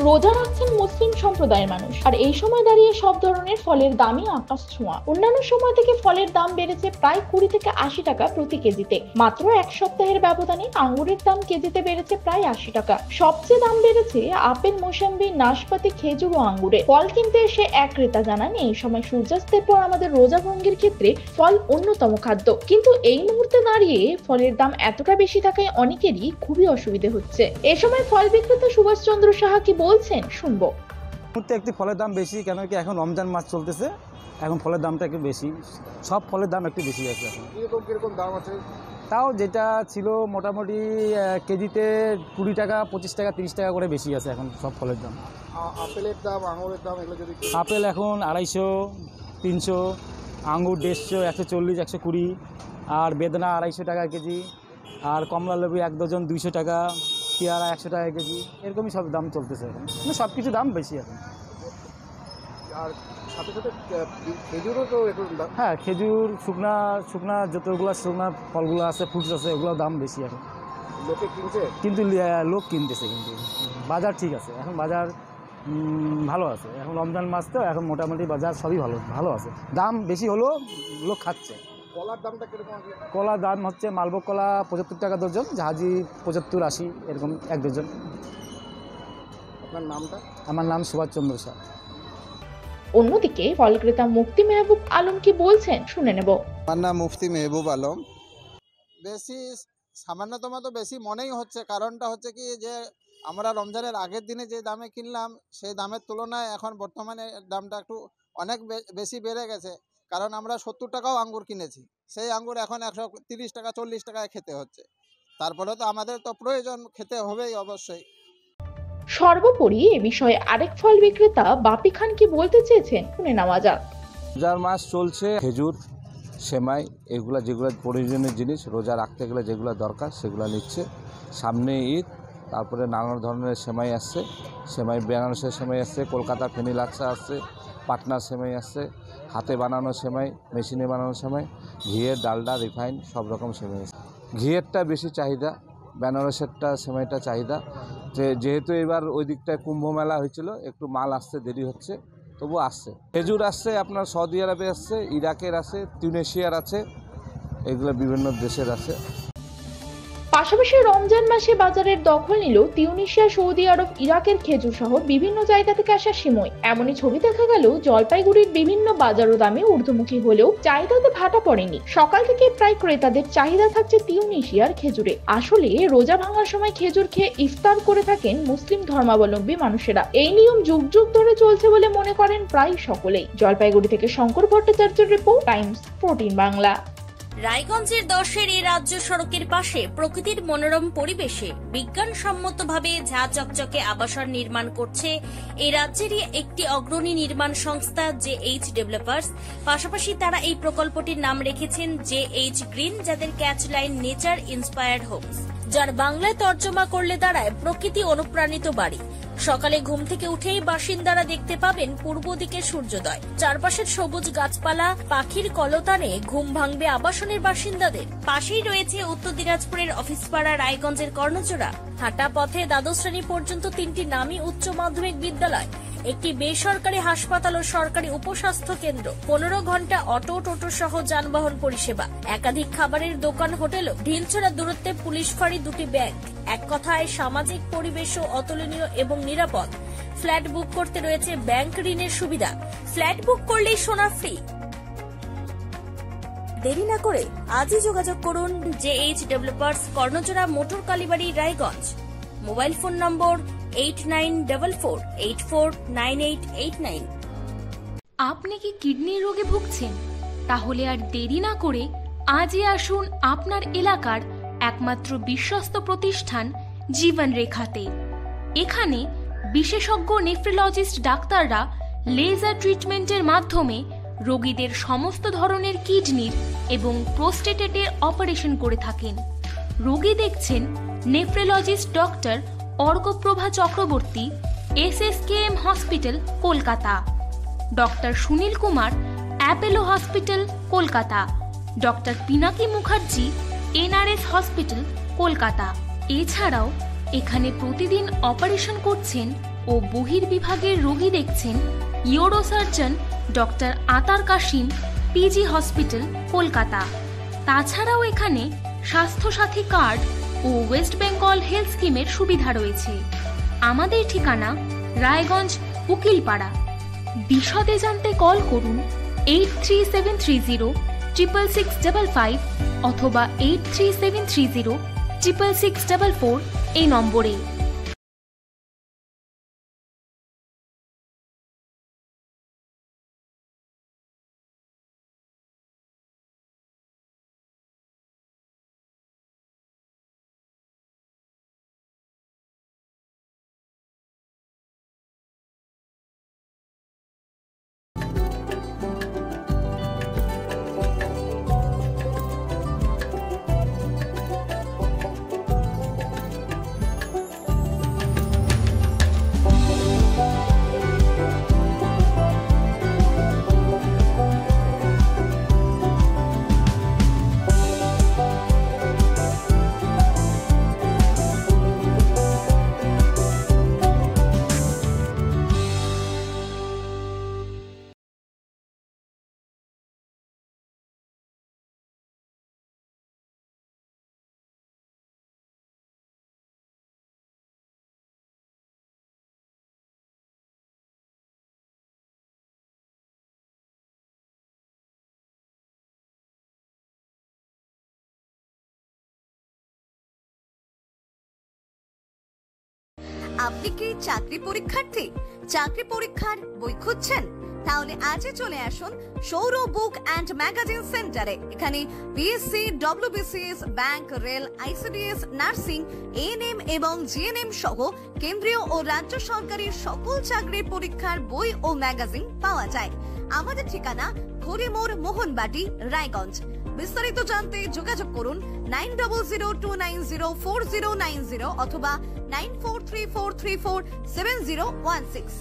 রোজা রাখছেন মুসলিম সম্প্রদায়ের মানুষ, আর এই সময় দাঁড়িয়ে সব ধরনের ফলের দামই আকাশ ছোঁয়া। অন্যান্য সময় থেকে ফলের দাম বেড়েছে প্রায় 20 থেকে 80 টাকা প্রতি কেজিতে। মাত্র এক সপ্তাহের ব্যবধানে আঙ্গুরের দাম কেজিতে বেড়েছে প্রায় 80 টাকা। সবচেয়ে দাম বেড়েছে আপেল, মোসাম্বি, নাশপাতি, খেজুর ও আঙ্গুরে। ফল কিনতে এসে এক ক্রেতা জানান, এই সময় সূর্যাস্তের পর আমাদের রোজা ভঙ্গের ক্ষেত্রে ফল অন্যতম খাদ্য, কিন্তু এই মুহূর্তে দাঁড়িয়ে ফলের দাম এতটা বেশি থাকায় অনেকেরই খুবই অসুবিধা হচ্ছে। এ সময় ফল বিক্রেতা সুভাষ চন্দ্র সাহা কি বলছেন শুনবো। একটি ফলের দাম বেশি, কেন কি এখন রমজান মাস চলতেছে, এখন ফলের দামটা একটু বেশি, সব ফলের দাম একটু বেশি আছে। এখন কিরকম দাম আছে? তাও যেটা ছিল মোটামুটি কেজিতে 20 টাকা, 25 টাকা, 30 টাকা করে বেশি আছে এখন সব ফলের দাম। আপেলের দাম, আঙুরের দাম এগুলো যদি? আপেল এখন 250, 300, আঙ্গুর 150, 140, 120, আর বেদানা 250 টাকা কেজি, আর কমলা লেবু 1 ডজন 200 টাকা, পেয়ারা 100 টাকা কেজি, এরকমই সব দাম চলতেছে এখন। সব কিছু দাম বেশি এখন। আর সাথে সাথে খেজুরও তো একটু দাম? হ্যাঁ, খেজুর, শুকনা যতগুলো শুকনা ফলগুলো আছে, ফ্রুটস আছে, ওগুলোর দাম বেশি এখন। লোকে কিনছে, কিন্তু লোক কিনতেছে, কিন্তু বাজার ঠিক আছে এখন, বাজার ভালো আছে এখন। রমজান মাস তো এখন মোটামুটি বাজার সবই ভালো আছে। দাম বেশি হলেও লোক খাচ্ছে। কলার দামটা কিরকম আছে? কলার দাম হচ্ছে মালভোগ কলা 75 টাকা ডজন, জাহাজি 75, 80 এরকম 1 ডজন। আপনার নামটা? আমার নাম সুভাষ চন্দ্র সাহা। অন্যদিকে ফল ক্রেতা মুফতি মেহবুব আলম কি বলছেন শুনে নেব। আমার নাম মুফতি মেহবুব আলম। বেশি সামান্যতম তো বেশি মনেই হচ্ছে, কারণটা হচ্ছে কি যে আমরা রমজানের আগের দিনে যে দামে কিনলাম সেই দামের তুলনায় এখন বর্তমানে দামটা একটু অনেক বেশি বেড়ে গেছে। কারণ আমরা 70 টাকাও আঙ্গুর কিনেছি, সেই আঙ্গুর এখন 130 টাকা 40 টাকায় খেতে হচ্ছে। তারপরে তো আমাদের তো প্রয়োজন, খেতে হবেই অবশ্যই। সর্বোপরি এ বিষয়ে আরেক ফল বিক্রেতা বাপি খান কি বলতে চেয়েছেন শুনে নেওয়া যাক। রোজার মাস চলছে, খেজুর, সেমাই, এগুলা যেগুলো প্রয়োজনীয় জিনিস রোজা রাখতে গেলে যেগুলো দরকার সেগুলো নিচ্ছে। সামনে ঈদ, তারপরে নানান ধরনের সেমাই আসছে, বেনারসের সেমাই আসছে, কলকাতা ফেনি লাচ্ছা আসছে, পাটনার সেমাই আসছে, হাতে বানানো সেমাই, মেশিনে বানানো সেমাই, ঘিয়ের, ডালডা, রিফাইন সব রকম সেমাই আসছে। ঘিয়েরটা বেশি চাহিদা, বেনারসেরটা সেমাইটা চাহিদা। যেহেতু এবার ওই দিকটায় কুম্ভ মেলা হয়েছিল, একটু মাল আসতে দেরি হচ্ছে, তবু আসছে। খেজুর আসছে আপনার সৌদি আরবে আসছে, ইরাকের আছে, তিউনেশিয়ার আছে, এগুলো বিভিন্ন দেশের আছে। পাশাপাশি রমজান মাসে বাজারের দখল নিল তিউনিসিয়া, সৌদি আরব, ইরাকের খেজুর সহ বিভিন্ন জায়গা থেকে আসা সিমই। এমনই ছবি দেখা গেল জলপাইগুড়ির বিভিন্ন বাজার ও দামে ঊর্ধ্বমুখী হলেও চাহিদাতে ভাটা পড়েনি। সকাল থেকে প্রায় ক্রেতাদের চাহিদা থাকছে তিউনিসিয়ার খেজুরে। আসলে রোজা ভাঙার সময় খেজুর খেয়ে ইফতার করে থাকেন মুসলিম ধর্মাবলম্বী মানুষেরা। এই নিয়ম যুগ যুগ ধরে চলছে বলে মনে করেন প্রায় সকলেই। জলপাইগুড়ি থেকে শঙ্কর ভট্টাচার্যের রিপোর্ট, টাইমস 14 বাংলা। রায়গঞ্জের 10-এর এই রাজ্য সড়কের পাশে প্রকৃতির মনোরম পরিবেশে বিজ্ঞানসম্মতভাবে ঝা চকচকে আবাসন নির্মাণ করছে এই রাজ্যেরই একটি অগ্রণী নির্মাণ সংস্থা JH ডেভেলপার্স। পাশাপাশি তারা এই প্রকল্পটির নাম রেখেছেন JH গ্রিন, যাদের ক্যাচলাইন নেচার ইন্সপায়ার্ড হোমস, যার বাংলায় তর্জমা করলে দাঁড়ায় প্রকৃতি অনুপ্রাণিত বাড়ি। সকালে ঘুম থেকে উঠেই বাসিন্দারা দেখতে পাবেন পূর্ব দিকে সূর্যোদয়। চারপাশের সবুজ গাছপালা, পাখির কলতানে ঘুম ভাঙবে আবাসনের বাসিন্দাদের। পাশেই রয়েছে উত্তর দিনাজপুরের অফিসপাড়া, রায়গঞ্জের কর্ণচূড়া। হাঁটা পথে দ্বাদশ শ্রেণী পর্যন্ত 3টি নামী উচ্চ মাধ্যমিক বিদ্যালয়, একটি বেসরকারি হাসপাতাল ও সরকারি উপস্বাস্থ্য কেন্দ্র, 15 ঘন্টা অটো, টোটো সহ যানবাহন পরিষেবা, একাধিক খাবারের দোকান, হোটেলও, ঢিলছড়া দূরত্বে পুলিশ ফাঁড়ি, 2টি ব্যাংক। এক কথায় সামাজিক পরিবেশও অতুলনীয় এবং নিরাপদ। ফ্ল্যাট বুক করতে রয়েছে ব্যাংক ঋণের সুবিধা। ফ্ল্যাট বুক করলেই সোনা ফ্রি। দেরি না করে আজই যোগাযোগ করুন JH developers, Karnachura, motor Kalibari, Raiganj. Mobile phone number 8944849889। আপনি কি কিডনি রোগে ভুগছেন? তাহলে আর দেরি না করে আজই আসুন আপনার এলাকার একমাত্র বিশ্বস্ত প্রতিষ্ঠান জীবন রেখাতে। এখানে বিশেষজ্ঞ নেফ্রোলজিস্ট ডাক্তাররা লেজার ট্রিটমেন্টের মাধ্যমে রোগীদের সমস্ত ধরনের কিডনির এবং প্রোস্টেটের অপারেশন করে থাকেন। রোগী দেখছেন nephrologist doctor Arkaprava Chakraborty, SSKM hospital, Kolkata. Doctor Sunil Kumar, Apollo hospital, Kolkata. Doctor Pinaki Mukherjee, NRS hospital, Kolkata. এছাড়াও এখানে প্রতিদিন অপারেশন করছেন ও বহির্বিভাগের রোগী দেখছেন ইউরোসার্জন ডক্টর আতার কাশিম, পিজি হসপিটাল, কলকাতা। তাছাড়াও এখানে স্বাস্থ্যসাথী কার্ড ও ওয়েস্ট বেঙ্গল হেলথ স্কিমের সুবিধা রয়েছে। আমাদের ঠিকানা রায়গঞ্জ, উকিলপাড়া। বিশদে জানতে কল করুন 8373066655 অথবা 8373066644 এই নম্বরে। আপনি কি চাকরি পরীক্ষার্থী? চাকরি পরীক্ষার বই খুঁজছেন? তাহলে আজই চলে আসুন সৌর বুক অ্যান্ড ম্যাগাজিন সেন্টারে। এখানে BSc, WBCS, bank, rail, ICDS, nursing, ANM এবং জিএনএম সহ কেন্দ্রীয় ও রাজ্য সরকারের সকল চাকরির পরীক্ষার বই ও ম্যাগাজিন পাওয়া যায়। আমাদের ঠিকানা হরিমোড়, মোহনবাটি, রায়গঞ্জ। বিস্তারিত জানতে যোগাযোগ করুন 9002904090 অথবা 9434347016।